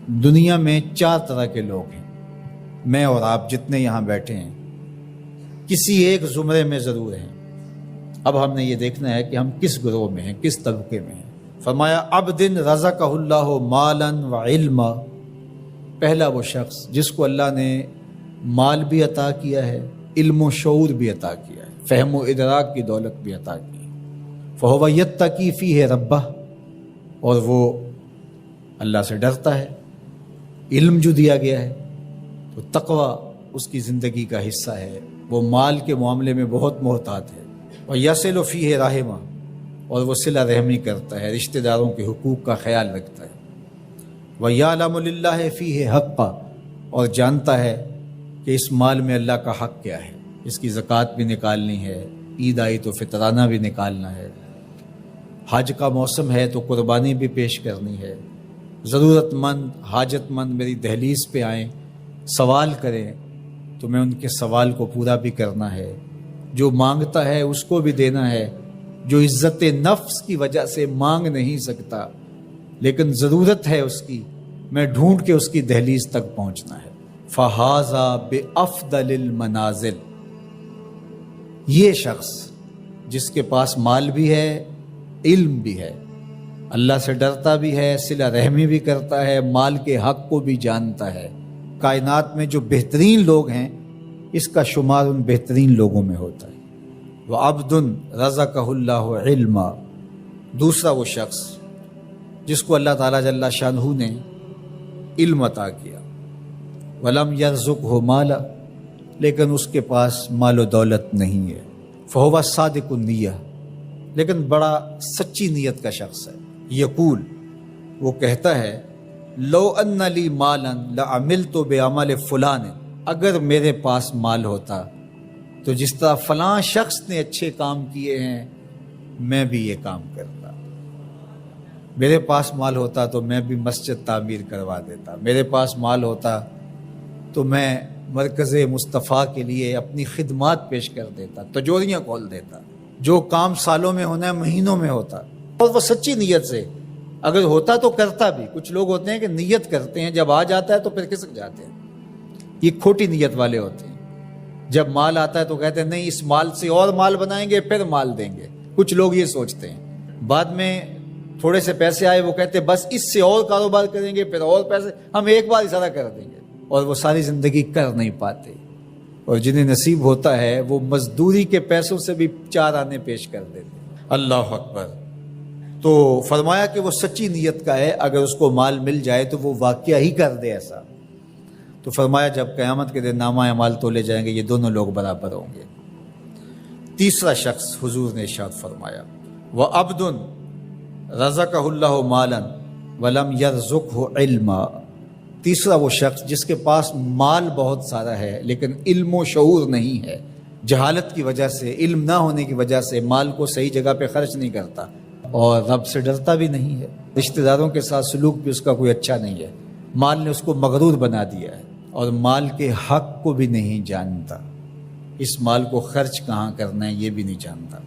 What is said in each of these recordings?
دنیا میں 4 طرح کے لوگ ہیں، میں اور آپ جتنے یہاں بیٹھے ہیں کسی ایک زمرے میں ضرور ہیں۔ اب ہم نے یہ دیکھنا ہے کہ ہم کس گروہ میں ہیں، کس طبقے میں ہیں۔ فرمایا عبد رزقہ اللہ مالا و علما، پہلا وہ شخص جس کو اللہ نے مال بھی عطا کیا ہے، علم و شعور بھی عطا کیا ہے، فہم و ادراک کی دولت بھی عطا کی ہے۔ فہو یتقی فیہ ربہ، اور وہ اللہ سے ڈرتا ہے، علم جو دیا گیا ہے تو تقوی اس کی زندگی کا حصہ ہے، وہ مال کے معاملے میں بہت محتاط ہے۔ وَيَصِلُ فِيهِ رَحِمًا، اور وہ صلہ رحمی کرتا ہے، رشتہ داروں کے حقوق کا خیال رکھتا ہے۔ وَيَعْلَمُ لِلَّهِ فِيهِ حَقًّا، اور جانتا ہے کہ اس مال میں اللہ کا حق کیا ہے، اس کی زکوٰۃ بھی نکالنی ہے، عید آئی تو فطرانہ بھی نکالنا ہے، حج کا موسم ہے تو قربانی بھی پیش کرنی ہے، ضرورت مند حاجت مند میری دہلیز پہ آئیں سوال کریں تو میں ان کے سوال کو پورا بھی کرنا ہے، جو مانگتا ہے اس کو بھی دینا ہے، جو عزت نفس کی وجہ سے مانگ نہیں سکتا لیکن ضرورت ہے اس کی، میں ڈھونڈ کے اس کی دہلیز تک پہنچنا ہے۔ فَهَذَا بِأَفْضَلِ الْمَنَازِلِ، یہ شخص جس کے پاس مال بھی ہے، علم بھی ہے، اللہ سے ڈرتا بھی ہے، صلہ رحمی بھی کرتا ہے، مال کے حق کو بھی جانتا ہے، کائنات میں جو بہترین لوگ ہیں اس کا شمار ان بہترین لوگوں میں ہوتا ہے۔ وَعَبْدٌ رَزَقَهُ اللَّهُ عِلْمًا، دوسرا وہ شخص جس کو اللہ تعالیٰ جل شانہ نے علم عطا کیا، وَلَمْ يَرْزُقْهُ مَالًا، لیکن اس کے پاس مال و دولت نہیں ہے، فَهُوَ صَادِقُ النِّيَّةِ، لیکن بڑا سچی نیت کا شخص ہے۔ یقول، وہ کہتا ہے لو ان لی مالا لعملت بعمل فلان، اگر میرے پاس مال ہوتا تو جس طرح فلاں شخص نے اچھے کام کیے ہیں میں بھی یہ کام کرتا، میرے پاس مال ہوتا تو میں بھی مسجد تعمیر کروا دیتا، میرے پاس مال ہوتا تو میں مرکز مصطفیٰ کے لیے اپنی خدمات پیش کر دیتا، تجوریاں کھول دیتا، جو کام سالوں میں ہونا ہے مہینوں میں ہوتا، اور وہ سچی نیت سے اگر ہوتا تو کرتا بھی۔ کچھ لوگ ہوتے ہیں کہ نیت کرتے ہیں، جب آ جاتا ہے تو پھر کھسک جاتے ہیں، یہ کھوٹی نیت والے ہوتے ہیں۔ جب مال آتا ہے تو کہتے ہیں نہیں اس مال سے اور مال بنائیں گے پھر مال دیں گے، کچھ لوگ یہ سوچتے ہیں۔ بعد میں تھوڑے سے پیسے آئے وہ کہتے ہیں بس اس سے اور کاروبار کریں گے، پھر اور پیسے ہم ایک بار اشارہ کر دیں گے، اور وہ ساری زندگی کر نہیں پاتے، اور جنہیں نصیب ہوتا ہے وہ مزدوری کے پیسوں سے بھی 4 آنے پیش کر دیتے۔ اللہ اکبر۔ تو فرمایا کہ وہ سچی نیت کا ہے، اگر اس کو مال مل جائے تو وہ واقعہ ہی کر دے ایسا۔ تو فرمایا جب قیامت کے دن نامہ اعمال تولے جائیں گے یہ دونوں لوگ برابر ہوں گے۔ تیسرا شخص حضور نے ارشاد فرمایا وَعَبْدٌ رَزَقَهُ اللَّهُ مَالًا وَلَمْ يَرْزُقْهُ عِلْمًا، تیسرا وہ شخص جس کے پاس مال بہت سارا ہے لیکن علم و شعور نہیں ہے، جہالت کی وجہ سے، علم نہ ہونے کی وجہ سے مال کو صحیح جگہ پہ خرچ نہیں کرتا، اور رب سے ڈرتا بھی نہیں ہے، رشتہ داروں کے ساتھ سلوک بھی اس کا کوئی اچھا نہیں ہے، مال نے اس کو مغرور بنا دیا ہے، اور مال کے حق کو بھی نہیں جانتا، اس مال کو خرچ کہاں کرنا ہے یہ بھی نہیں جانتا۔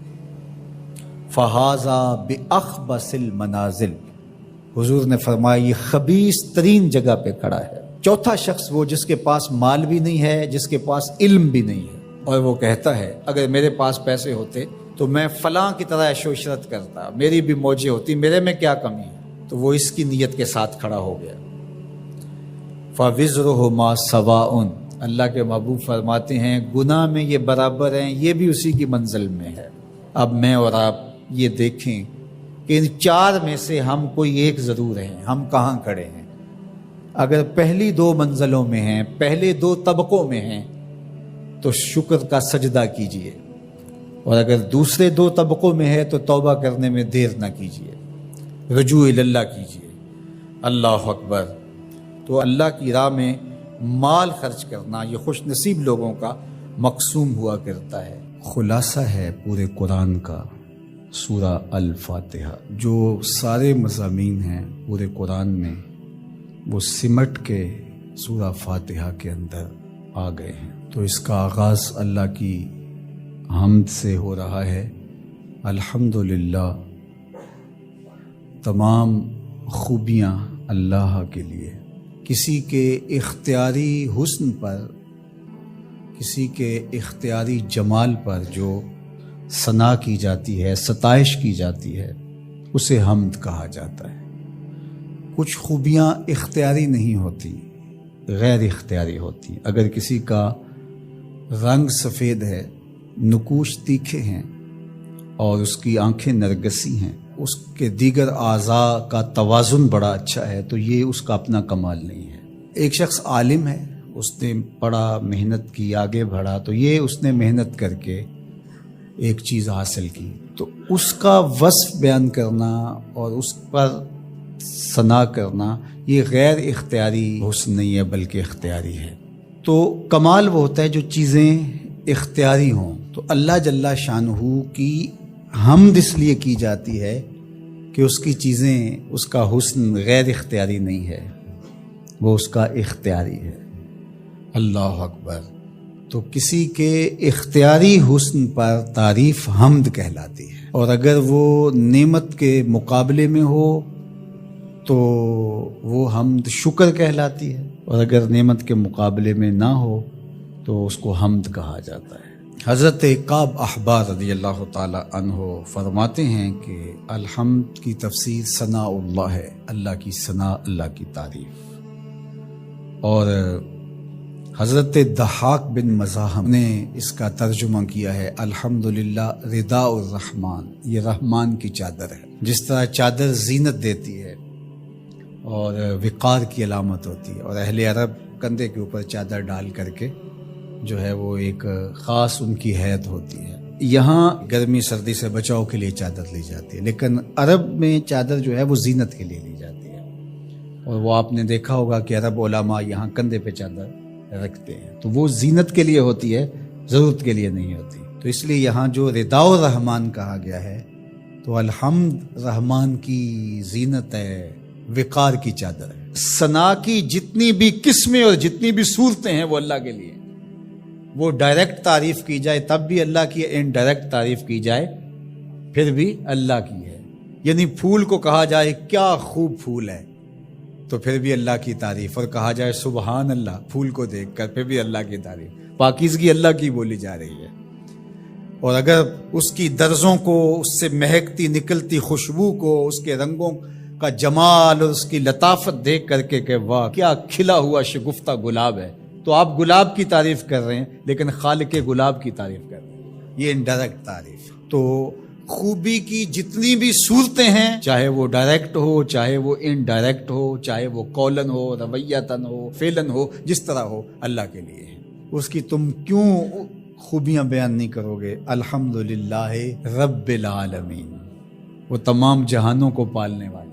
فَهَذَا بِأَخْبَثِ الْمَنَازِلِ، حضور نے فرمایا یہ خبیث ترین جگہ پہ کھڑا ہے۔ چوتھا شخص وہ جس کے پاس مال بھی نہیں ہے، جس کے پاس علم بھی نہیں ہے، اور وہ کہتا ہے اگر میرے پاس پیسے ہوتے تو میں فلاں کی طرح عیش و عشرت کرتا، میری بھی موجیں ہوتی، میرے میں کیا کمی ہے، تو وہ اس کی نیت کے ساتھ کھڑا ہو گیا۔ فَوِزْرُهُ مَا سَوَاءٌ، اللہ کے محبوب فرماتے ہیں گناہ میں یہ برابر ہیں، یہ بھی اسی کی منزل میں ہے۔ اب میں اور آپ یہ دیکھیں کہ ان 4 میں سے ہم کوئی ایک ضرور ہیں، ہم کہاں کھڑے ہیں۔ اگر پہلی 2 منزلوں میں ہیں، پہلے 2 طبقوں میں ہیں تو شکر کا سجدہ کیجئے، اور اگر دوسرے 2 طبقوں میں ہے تو توبہ کرنے میں دیر نہ کیجیے، رجوع اللہ کیجیے۔ اللہ اکبر۔ تو اللہ کی راہ میں مال خرچ کرنا یہ خوش نصیب لوگوں کا مقسوم ہوا کرتا ہے۔ خلاصہ ہے پورے قرآن کا سورہ الفاتحہ، جو سارے مضامین ہیں پورے قرآن میں وہ سمٹ کے سورہ فاتحہ کے اندر آ گئے ہیں۔ تو اس کا آغاز اللہ کی حمد سے ہو رہا ہے، الحمدللہ، تمام خوبیاں اللہ کے لیے، کسی کے اختیاری حسن پر، کسی کے اختیاری جمال پر جو ثنا کی جاتی ہے، ستائش کی جاتی ہے، اسے حمد کہا جاتا ہے۔ کچھ خوبیاں اختیاری نہیں ہوتی، غیر اختیاری ہوتی۔ اگر کسی کا رنگ سفید ہے، نقوش تیکھے ہیں اور اس کی آنکھیں نرگسی ہیں، اس کے دیگر اعضاء کا توازن بڑا اچھا ہے، تو یہ اس کا اپنا کمال نہیں ہے۔ ایک شخص عالم ہے، اس نے پڑھا، محنت کی، آگے بڑھا، تو یہ اس نے محنت کر کے ایک چیز حاصل کی، تو اس کا وصف بیان کرنا اور اس پر ثنا کرنا یہ غیر اختیاری حسن نہیں ہے بلکہ اختیاری ہے۔ تو کمال وہ ہوتا ہے جو چیزیں اختیاری ہوں۔ تو اللہ جل شانہ کی حمد اس لیے کی جاتی ہے کہ اس کی چیزیں، اس کا حسن غیر اختیاری نہیں ہے، وہ اس کا اختیاری ہے۔ اللہ اکبر۔ تو کسی کے اختیاری حسن پر تعریف حمد کہلاتی ہے، اور اگر وہ نعمت کے مقابلے میں ہو تو وہ حمد شکر کہلاتی ہے، اور اگر نعمت کے مقابلے میں نہ ہو تو اس کو حمد کہا جاتا ہے۔ حضرت کعب احبار رضی اللہ تعالی عنہ فرماتے ہیں کہ الحمد کی تفسیر ثناء اللہ ہے، اللہ کی ثنا، اللہ کی تعریف۔ اور حضرت ضحاک بن مزاحم نے اس کا ترجمہ کیا ہے الحمدللہ رداء الرحمن، یہ رحمان کی چادر ہے۔ جس طرح چادر زینت دیتی ہے اور وقار کی علامت ہوتی ہے، اور اہل عرب کندھے کے اوپر چادر ڈال کر کے جو ہے وہ ایک خاص ان کی حیت ہوتی ہے۔ یہاں گرمی سردی سے بچاؤ کے لیے چادر لی جاتی ہے، لیکن عرب میں چادر جو ہے وہ زینت کے لیے لی جاتی ہے، اور وہ آپ نے دیکھا ہوگا کہ عرب علماء یہاں کندھے پہ چادر رکھتے ہیں، تو وہ زینت کے لیے ہوتی ہے، ضرورت کے لیے نہیں ہوتی۔ تو اس لیے یہاں جو رداء الرحمن کہا گیا ہے، تو الحمد رحمان کی زینت ہے، وقار کی چادر ہے۔ ثنا کی جتنی بھی قسمیں اور جتنی بھی صورتیں ہیں وہ اللہ کے لیے، وہ ڈائریکٹ تعریف کی جائے تب بھی اللہ کی، انڈائریکٹ تعریف کی جائے پھر بھی اللہ کی ہے۔ یعنی پھول کو کہا جائے کیا خوب پھول ہے تو پھر بھی اللہ کی تعریف، اور کہا جائے سبحان اللہ پھول کو دیکھ کر پھر بھی اللہ کی تعریف، پاکیزگی اللہ کی بولی جا رہی ہے۔ اور اگر اس کی درزوں کو، اس سے مہکتی نکلتی خوشبو کو، اس کے رنگوں کا جمال اور اس کی لطافت دیکھ کر کے کہ واہ کیا کھلا ہوا شگفتہ گلاب ہے، تو آپ گلاب کی تعریف کر رہے ہیں لیکن خالق گلاب کی تعریف کر رہے ہیں، یہ انڈائریکٹ تعریف۔ تو خوبی کی جتنی بھی صورتیں ہیں، چاہے وہ ڈائریکٹ ہو، چاہے وہ انڈائریکٹ ہو، چاہے وہ قولن ہو، رویتن ہو، فعلن ہو، جس طرح ہو، اللہ کے لیے ہے۔ اس کی تم کیوں خوبیاں بیان نہیں کرو گے؟ الحمدللہ رب العالمین، وہ تمام جہانوں کو پالنے والا۔